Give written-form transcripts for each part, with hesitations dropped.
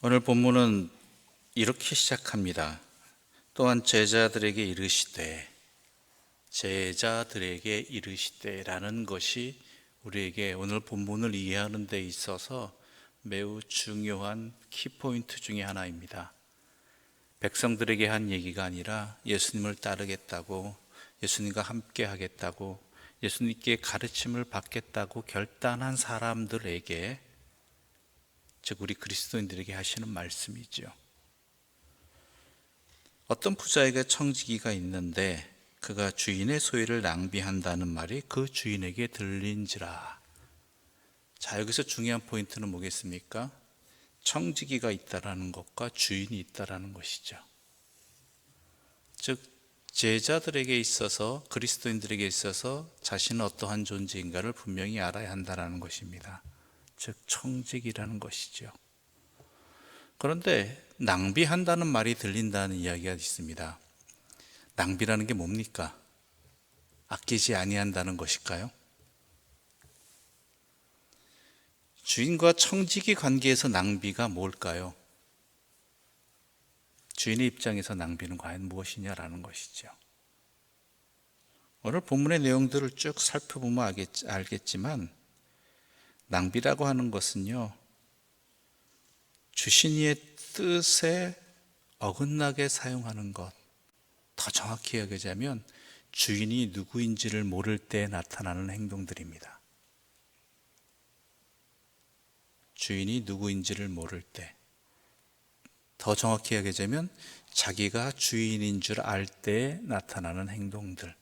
오늘 본문은 이렇게 시작합니다. 또한 제자들에게 이르시되라는 것이 우리에게 오늘 본문을 이해하는 데 있어서 매우 중요한 키포인트 중에 하나입니다. 백성들에게 한 얘기가 아니라 예수님을 따르겠다고, 예수님과 함께 하겠다고, 예수님께 가르침을 받겠다고 결단한 사람들에게, 즉 우리 그리스도인들에게 하시는 말씀이죠. 어떤 부자에게 청지기가 있는데 그가 주인의 소유를 낭비한다는 말이 그 주인에게 들린지라. 자, 여기서 중요한 포인트는 뭐겠습니까? 청지기가 있다라는 것과 주인이 있다라는 것이죠. 즉 제자들에게 있어서, 그리스도인들에게 있어서 자신은 어떠한 존재인가를 분명히 알아야 한다는 것입니다. 즉 청지기라는 것이죠. 그런데 낭비한다는 말이 들린다는 이야기가 있습니다. 낭비라는 게 뭡니까? 아끼지 아니한다는 것일까요? 주인과 청지기 관계에서 낭비가 뭘까요? 주인의 입장에서 낭비는 과연 무엇이냐라는 것이죠. 오늘 본문의 내용들을 쭉 살펴보면 알겠지만 낭비라고 하는 것은요, 주신 이의 뜻에 어긋나게 사용하는 것, 더 정확히 얘기하자면 주인이 누구인지를 모를 때 나타나는 행동들입니다. 주인이 누구인지를 모를 때, 더 정확히 얘기하자면 자기가 주인인 줄 알 때 나타나는 행동들,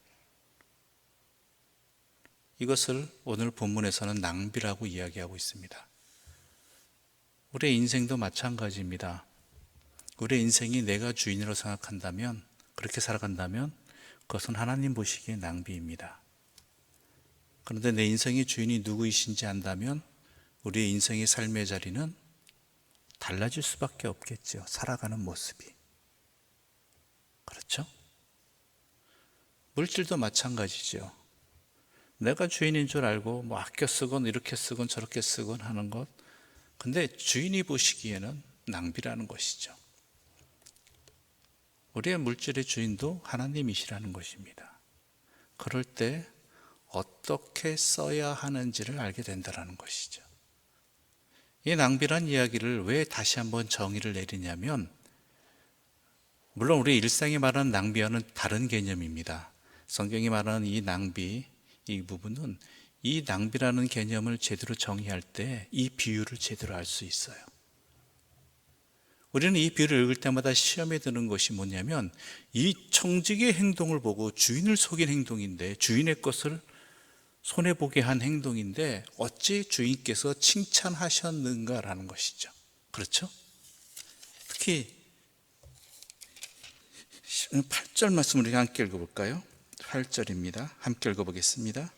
이것을 오늘 본문에서는 낭비라고 이야기하고 있습니다. 우리의 인생도 마찬가지입니다. 우리의 인생이 내가 주인으로 생각한다면, 그렇게 살아간다면 그것은 하나님 보시기에 낭비입니다. 그런데 내 인생의 주인이 누구이신지 안다면 우리의 인생의 삶의 자리는 달라질 수밖에 없겠죠. 살아가는 모습이. 그렇죠? 물질도 마찬가지죠. 내가 주인인 줄 알고 아껴 쓰건 이렇게 쓰건 저렇게 쓰건 하는 것, 근데 주인이 보시기에는 낭비라는 것이죠. 우리의 물질의 주인도 하나님이시라는 것입니다. 그럴 때 어떻게 써야 하는지를 알게 된다는 것이죠. 이 낭비란 이야기를 왜 다시 한번 정의를 내리냐면, 물론 우리 일상이 말하는 낭비와는 다른 개념입니다. 성경이 말하는 이 낭비, 이 부분은 이 낭비라는 개념을 제대로 정의할 때 이 비유를 제대로 알 수 있어요. 우리는 이 비유를 읽을 때마다 시험에 드는 것이 뭐냐면, 이 청지기의 행동을 보고 주인을 속인 행동인데, 주인의 것을 손해보게 한 행동인데 어찌 주인께서 칭찬하셨는가라는 것이죠. 그렇죠? 특히 8절 말씀 우리가 함께 읽어볼까요? 8절입니다. 함께 읽어보겠습니다.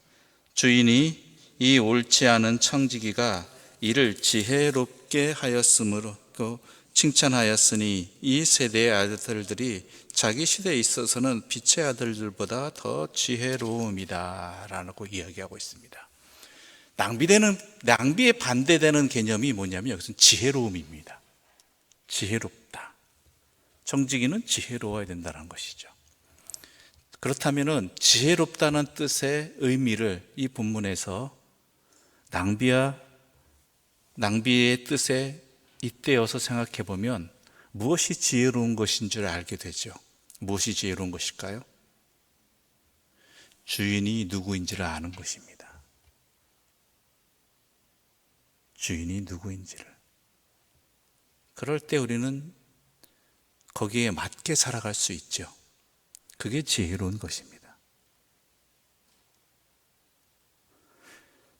주인이 이 옳지 않은 청지기가 이를 지혜롭게 하였으므로 또 칭찬하였으니 이 세대의 아들들이 자기 시대에 있어서는 빛의 아들들보다 더 지혜로움이다 라고 이야기하고 있습니다. 낭비에 반대되는 개념이 뭐냐면 여기서는 지혜로움입니다. 지혜롭다. 청지기는 지혜로워야 된다는 것이죠. 그렇다면 지혜롭다는 뜻의 의미를 이 본문에서 낭비의 뜻에 잇대어서 생각해 보면 무엇이 지혜로운 것인 줄 알게 되죠. 무엇이 지혜로운 것일까요? 주인이 누구인지를 아는 것입니다. 주인이 누구인지를. 그럴 때 우리는 거기에 맞게 살아갈 수 있죠. 그게 지혜로운 것입니다.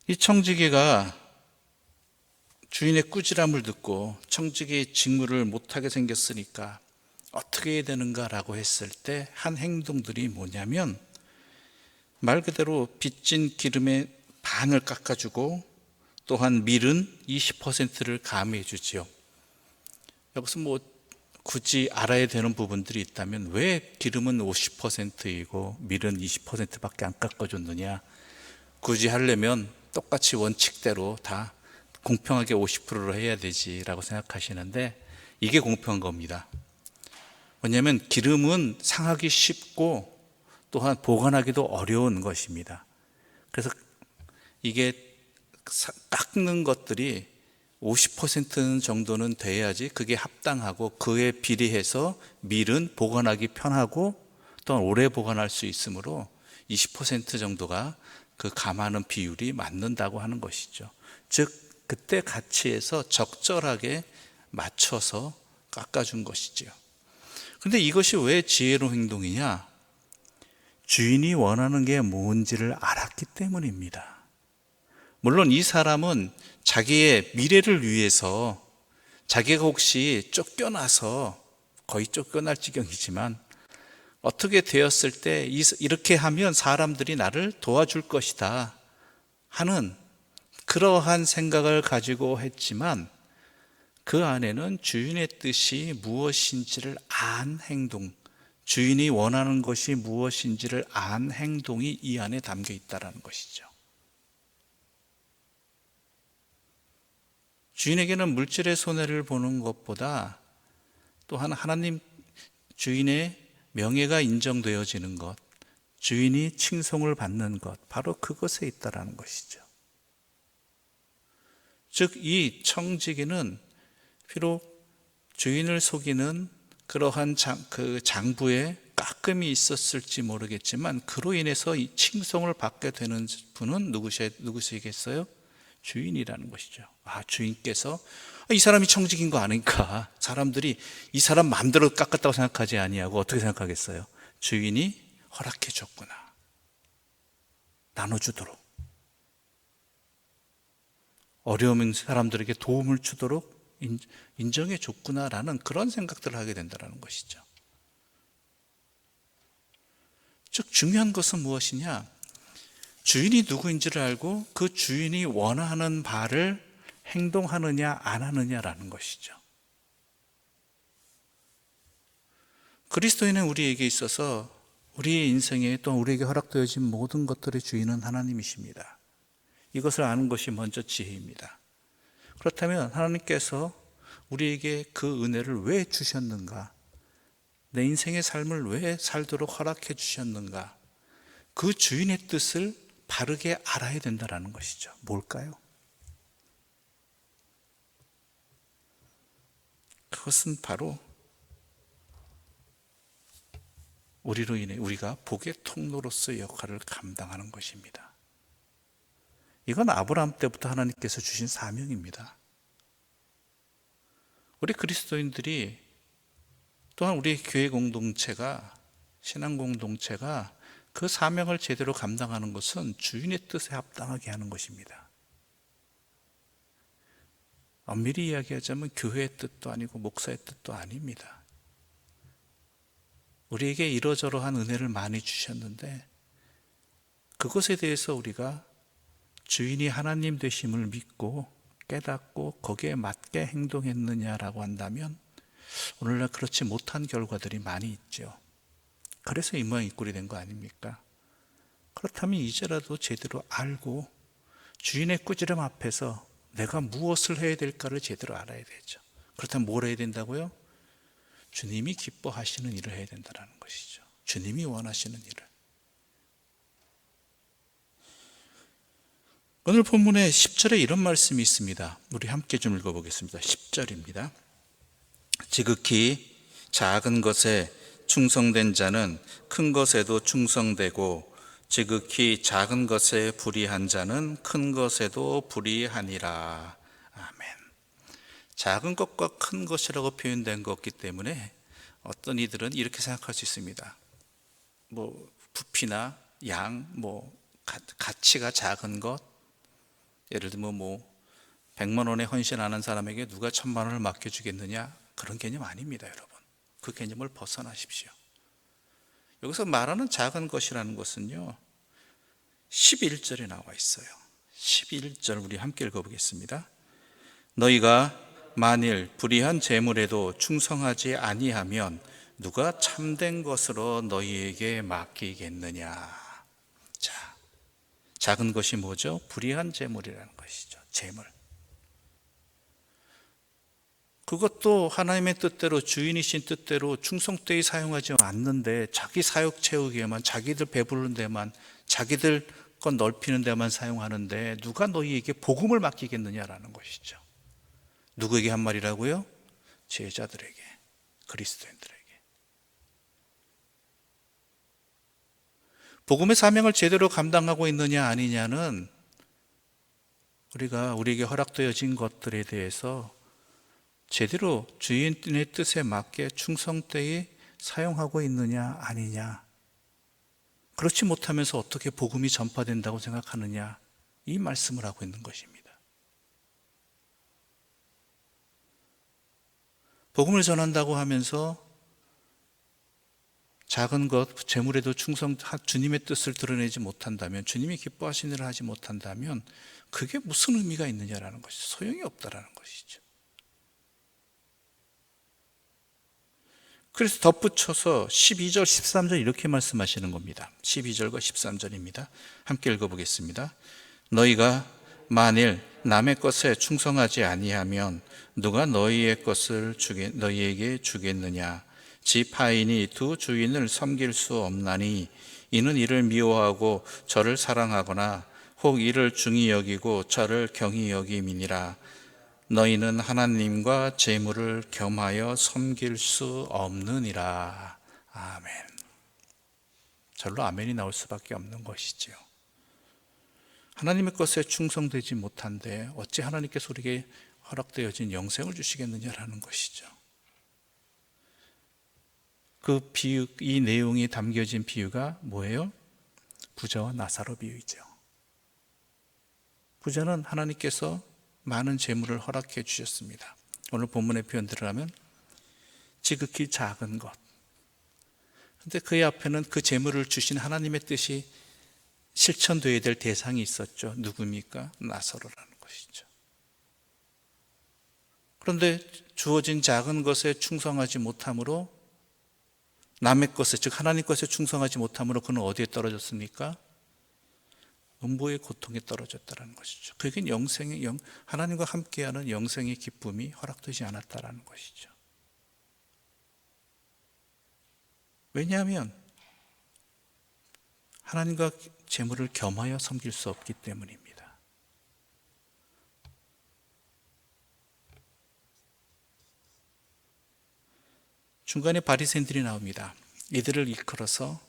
이 청지기가 주인의 꾸지람을 듣고 청지기의 직무를 못하게 생겼으니까 어떻게 해야 되는가라고 했을 때 한 행동들이 뭐냐면, 말 그대로 빚진 기름의 반을 깎아주고 또한 밀은 20%를 가미해 주지요. 여기서 굳이 알아야 되는 부분들이 있다면 왜 기름은 50%이고 밀은 20%밖에 안 깎아줬느냐. 굳이 하려면 똑같이 원칙대로 다 공평하게 50%로 해야 되지라고 생각하시는데, 이게 공평한 겁니다. 왜냐하면 기름은 상하기 쉽고 또한 보관하기도 어려운 것입니다. 그래서 이게 깎는 것들이 50% 정도는 돼야지 그게 합당하고 그에 비례해서 밀은 보관하기 편하고 또한 오래 보관할 수 있으므로 20% 정도가 그 감하는 비율이 맞는다고 하는 것이죠. 즉 그때 가치에서 적절하게 맞춰서 깎아준 것이지요. 그런데 이것이 왜 지혜로운 행동이냐? 주인이 원하는 게 뭔지를 알았기 때문입니다. 물론 이 사람은 자기의 미래를 위해서 자기가 혹시 쫓겨나서 거의 쫓겨날 지경이지만 어떻게 되었을 때 이렇게 하면 사람들이 나를 도와줄 것이다 하는 그러한 생각을 가지고 했지만 그 안에는 주인의 뜻이 무엇인지를 안 행동, 주인이 원하는 것이 무엇인지를 안 행동이 이 안에 담겨 있다는 것이죠. 주인에게는 물질의 손해를 보는 것보다 또한 하나님 주인의 명예가 인정되어지는 것, 주인이 칭송을 받는 것, 바로 그것에 있다라는 것이죠. 즉 이 청지기는 비록 주인을 속이는 그러한 장부에 깎음이 있었을지 모르겠지만 그로 인해서 이 칭송을 받게 되는 분은 누구시겠어요? 주인이라는 것이죠. 주인께서 이 사람이 청직인 거 아니까 사람들이 이 사람 마음대로 깎았다고 생각하지 아니하고 어떻게 생각하겠어요? 주인이 허락해 줬구나, 나눠주도록, 어려운 사람들에게 도움을 주도록 인정해 줬구나라는 그런 생각들을 하게 된다는 것이죠. 즉 중요한 것은 무엇이냐? 주인이 누구인지를 알고 그 주인이 원하는 바를 행동하느냐 안 하느냐라는 것이죠. 그리스도인은 우리에게 있어서 우리의 인생에 또 우리에게 허락되어진 모든 것들의 주인은 하나님이십니다. 이것을 아는 것이 먼저 지혜입니다. 그렇다면 하나님께서 우리에게 그 은혜를 왜 주셨는가? 내 인생의 삶을 왜 살도록 허락해 주셨는가? 그 주인의 뜻을 바르게 알아야 된다는 것이죠. 뭘까요? 그것은 바로 우리로 인해 우리가 복의 통로로서의 역할을 감당하는 것입니다. 이건 아브라함 때부터 하나님께서 주신 사명입니다. 우리 그리스도인들이 또한 우리 교회 공동체가, 신앙 공동체가 그 사명을 제대로 감당하는 것은 주인의 뜻에 합당하게 하는 것입니다. 엄밀히 이야기하자면 교회의 뜻도 아니고 목사의 뜻도 아닙니다. 우리에게 이러저러한 은혜를 많이 주셨는데 그것에 대해서 우리가 주인이 하나님 되심을 믿고 깨닫고 거기에 맞게 행동했느냐라고 한다면 오늘날 그렇지 못한 결과들이 많이 있죠. 그래서 이 모양 이 꼴이 된 거 아닙니까? 그렇다면 이제라도 제대로 알고 주인의 꾸지람 앞에서 내가 무엇을 해야 될까를 제대로 알아야 되죠. 그렇다면 뭘 해야 된다고요? 주님이 기뻐하시는 일을 해야 된다는 것이죠. 주님이 원하시는 일을. 오늘 본문에 10절에 이런 말씀이 있습니다. 우리 함께 좀 읽어보겠습니다. 10절입니다. 지극히 작은 것에 충성된 자는 큰 것에도 충성되고 지극히 작은 것에 불의한 자는 큰 것에도 불의하니라. 아멘. 작은 것과 큰 것이라고 표현된 것이기 때문에 어떤 이들은 이렇게 생각할 수 있습니다. 부피나 양, 가치가 작은 것, 예를 들면 100만 원에 헌신하는 사람에게 누가 1000만 원을 맡겨주겠느냐, 그런 개념 아닙니다. 여러분, 그 개념을 벗어나십시오. 여기서 말하는 작은 것이라는 것은요 11절에 나와 있어요. 11절 우리 함께 읽어보겠습니다. 너희가 만일 불의한 재물에도 충성하지 아니하면 누가 참된 것으로 너희에게 맡기겠느냐. 자, 작은 것이 뭐죠? 불의한 재물이라는 것이죠. 재물. 그것도 하나님의 뜻대로, 주인이신 뜻대로 충성되이 사용하지 않는데 자기 사역 채우기에만, 자기들 배부른 데만, 자기들 것 넓히는 데만 사용하는데 누가 너희에게 복음을 맡기겠느냐라는 것이죠. 누구에게 한 말이라고요? 제자들에게, 그리스도인들에게. 복음의 사명을 제대로 감당하고 있느냐 아니냐는 우리에게 허락되어진 것들에 대해서 제대로 주인의 뜻에 맞게 충성되이 사용하고 있느냐 아니냐, 그렇지 못하면서 어떻게 복음이 전파된다고 생각하느냐, 이 말씀을 하고 있는 것입니다. 복음을 전한다고 하면서 작은 것, 재물에도 주님의 뜻을 드러내지 못한다면, 주님이 기뻐하시는 일을 하지 못한다면 그게 무슨 의미가 있느냐라는 것이, 소용이 없다라는 것이죠. 그래서 덧붙여서 12절, 13절 이렇게 말씀하시는 겁니다. 12절과 13절입니다. 함께 읽어보겠습니다. 너희가 만일 남의 것에 충성하지 아니하면 누가 너희의 것을 너희에게 주겠느냐? 집 하인이 두 주인을 섬길 수 없나니 이는 이를 미워하고 저를 사랑하거나 혹 이를 중히 여기고 저를 경히 여김이니라. 너희는 하나님과 재물을 겸하여 섬길 수 없느니라. 아멘. 절로 아멘이 나올 수밖에 없는 것이지요. 하나님의 것에 충성되지 못한데 어찌 하나님께서 우리에게 허락되어진 영생을 주시겠느냐라는 것이죠. 그 비유, 이 내용이 담겨진 비유가 뭐예요? 부자와 나사로 비유이죠. 부자는 하나님께서 많은 재물을 허락해 주셨습니다. 오늘 본문의 표현대로 하면 지극히 작은 것. 그런데 그의 앞에는 그 재물을 주신 하나님의 뜻이 실천되어야 될 대상이 있었죠. 누굽니까? 나사로라는 것이죠. 그런데 주어진 작은 것에 충성하지 못함으로, 남의 것에, 즉 하나님 것에 충성하지 못함으로 그는 어디에 떨어졌습니까? 음보의 고통에 떨어졌다는 것이죠. 그에겐 하나님과 함께하는 영생의 기쁨이 허락되지 않았다는 것이죠. 왜냐하면 하나님과 재물을 겸하여 섬길 수 없기 때문입니다. 중간에 바리새인들이 나옵니다. 이들을 이끌어서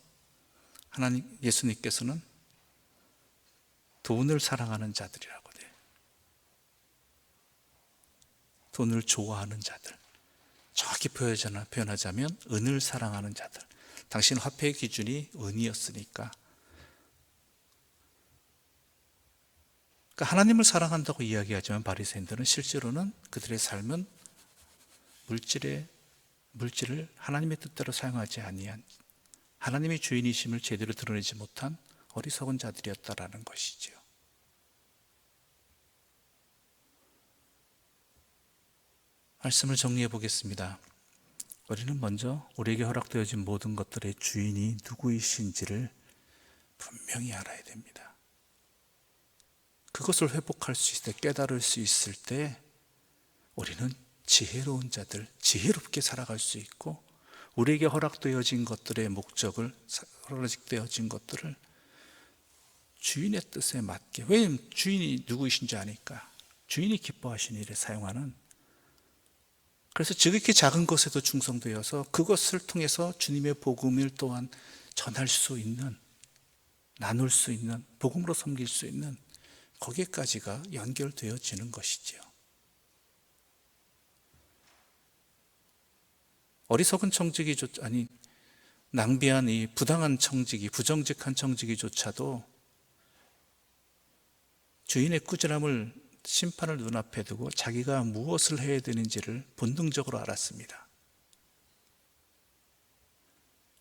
예수님께서는 돈을 사랑하는 자들이라고 돼요. 돈을 좋아하는 자들. 정확히 표현하자면 은을 사랑하는 자들. 당신 화폐의 기준이 은이었으니까. 그러니까 하나님을 사랑한다고 이야기하지만 바리새인들은 실제로는 그들의 삶은 물질을 하나님의 뜻대로 사용하지 아니한, 하나님의 주인이심을 제대로 드러내지 못한 어리석은 자들이었다라는 것이지요. 말씀을 정리해 보겠습니다. 우리는 먼저 우리에게 허락되어진 모든 것들의 주인이 누구이신지를 분명히 알아야 됩니다. 그것을 회복할 수 있을 때, 깨달을 수 있을 때 우리는 지혜로운 자들, 지혜롭게 살아갈 수 있고, 우리에게 허락되어진 것들의 목적을, 허락되어진 것들을 주인의 뜻에 맞게, 왜냐하면 주인이 누구이신지 아니까 주인이 기뻐하시는 일에 사용하는, 그래서 지극히 작은 것에도 충성되어서 그것을 통해서 주님의 복음을 또한 전할 수 있는, 나눌 수 있는, 복음으로 섬길 수 있는, 거기까지가 연결되어지는 것이지요. 어리석은 청지기, 낭비한 이 부당한 청지기, 부정직한 청지기조차도 주인의 꾸지람을, 심판을 눈앞에 두고 자기가 무엇을 해야 되는지를 본능적으로 알았습니다.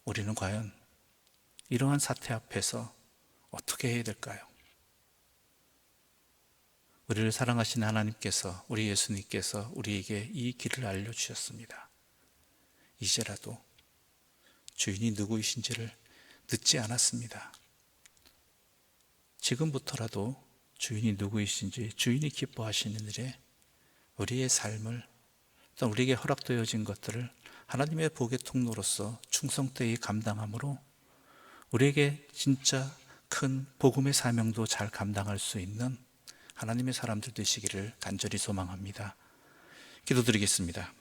우리는 과연 이러한 사태 앞에서 어떻게 해야 될까요? 우리를 사랑하신 하나님께서, 우리 예수님께서 우리에게 이 길을 알려주셨습니다. 이제라도 주인이 누구이신지를 늦지 않았습니다. 지금부터라도 주인이 누구이신지, 주인이 기뻐하시는 일에 우리의 삶을 어떤 우리에게 허락되어진 것들을 하나님의 복의 통로로서 충성되이 감당함으로 우리에게 진짜 큰 복음의 사명도 잘 감당할 수 있는 하나님의 사람들 되시기를 간절히 소망합니다. 기도드리겠습니다.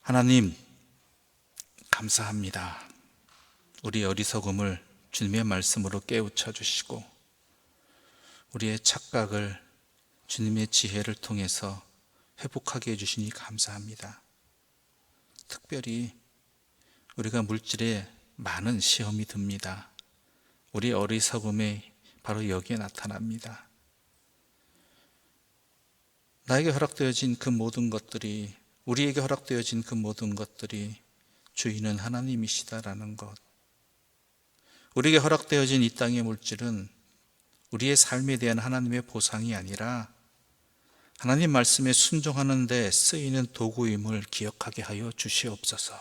하나님, 감사합니다. 우리 어리석음을 주님의 말씀으로 깨우쳐 주시고 우리의 착각을 주님의 지혜를 통해서 회복하게 해주시니 감사합니다. 특별히 우리가 물질에 많은 시험이 듭니다. 우리 어리석음이 바로 여기에 나타납니다. 나에게 허락되어진 그 모든 것들이, 우리에게 허락되어진 그 모든 것들이 주인은 하나님이시다라는 것, 우리에게 허락되어진 이 땅의 물질은 우리의 삶에 대한 하나님의 보상이 아니라 하나님 말씀에 순종하는 데 쓰이는 도구임을 기억하게 하여 주시옵소서.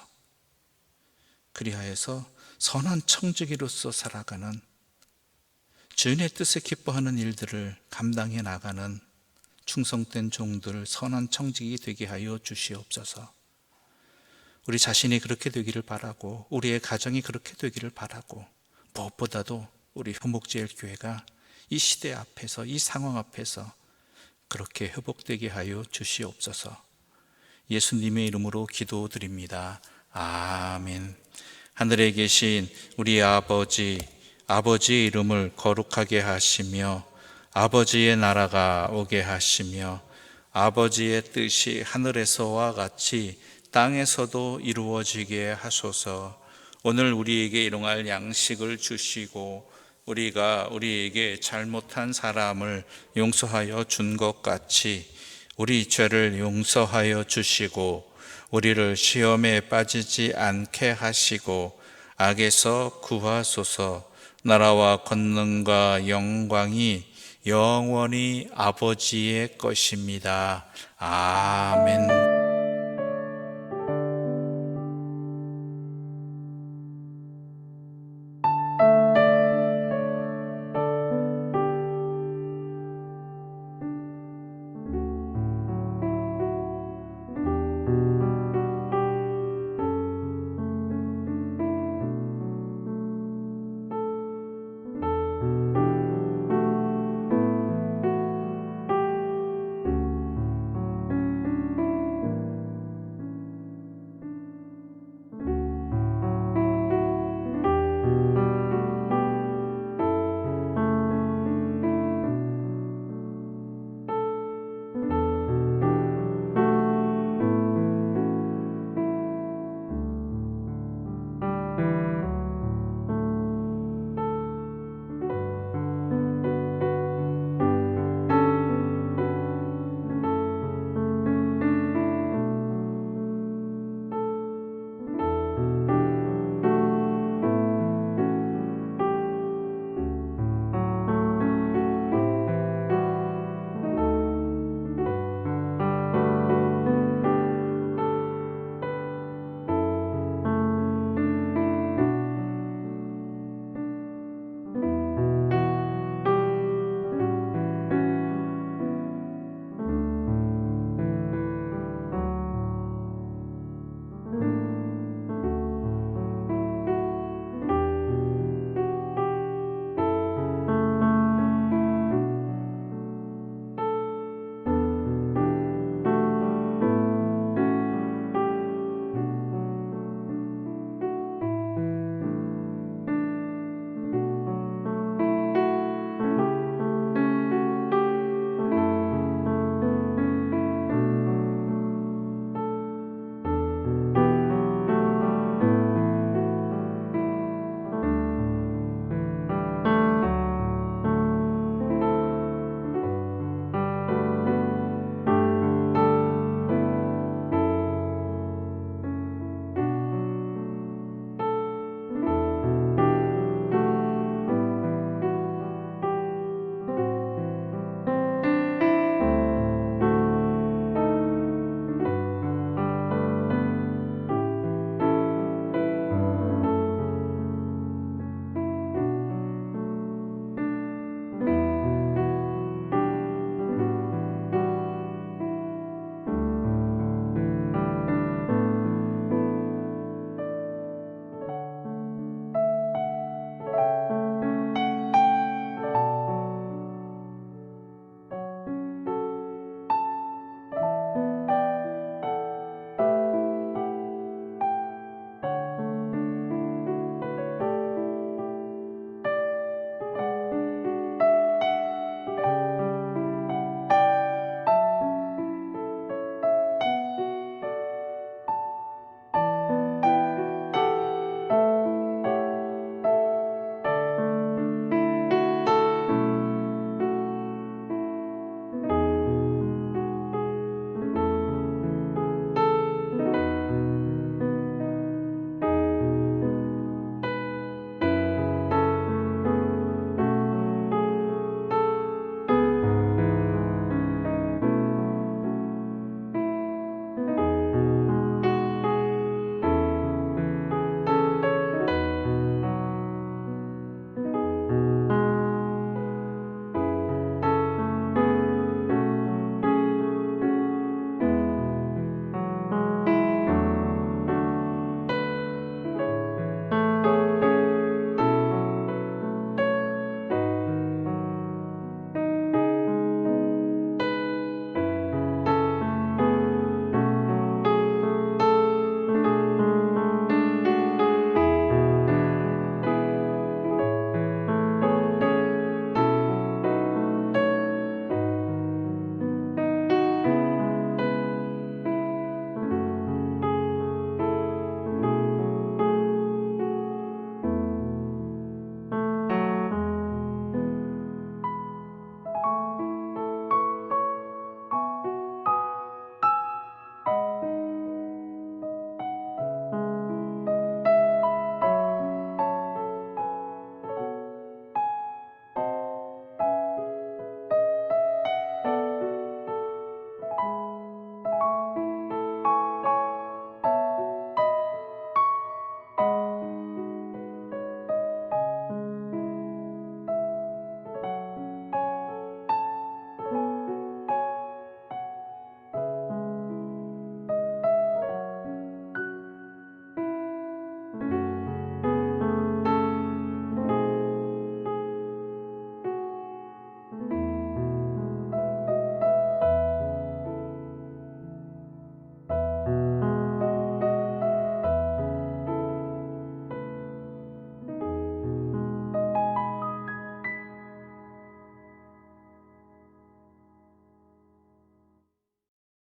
그리하여서 선한 청지기로서 살아가는, 주인의 뜻에 기뻐하는 일들을 감당해 나가는 충성된 종들, 선한 청지기 되게 하여 주시옵소서. 우리 자신이 그렇게 되기를 바라고, 우리의 가정이 그렇게 되기를 바라고, 무엇보다도 우리 효목제일교회가 이 시대 앞에서, 이 상황 앞에서 그렇게 회복되게 하여 주시옵소서. 예수님의 이름으로 기도드립니다. 아멘. 하늘에 계신 우리 아버지, 아버지의 이름을 거룩하게 하시며 아버지의 나라가 오게 하시며 아버지의 뜻이 하늘에서와 같이 땅에서도 이루어지게 하소서. 오늘 우리에게 일용할 양식을 주시고 우리가 우리에게 잘못한 사람을 용서하여 준 것 같이 우리 죄를 용서하여 주시고 우리를 시험에 빠지지 않게 하시고 악에서 구하소서. 나라와 권능과 영광이 영원히 아버지의 것입니다. 아멘.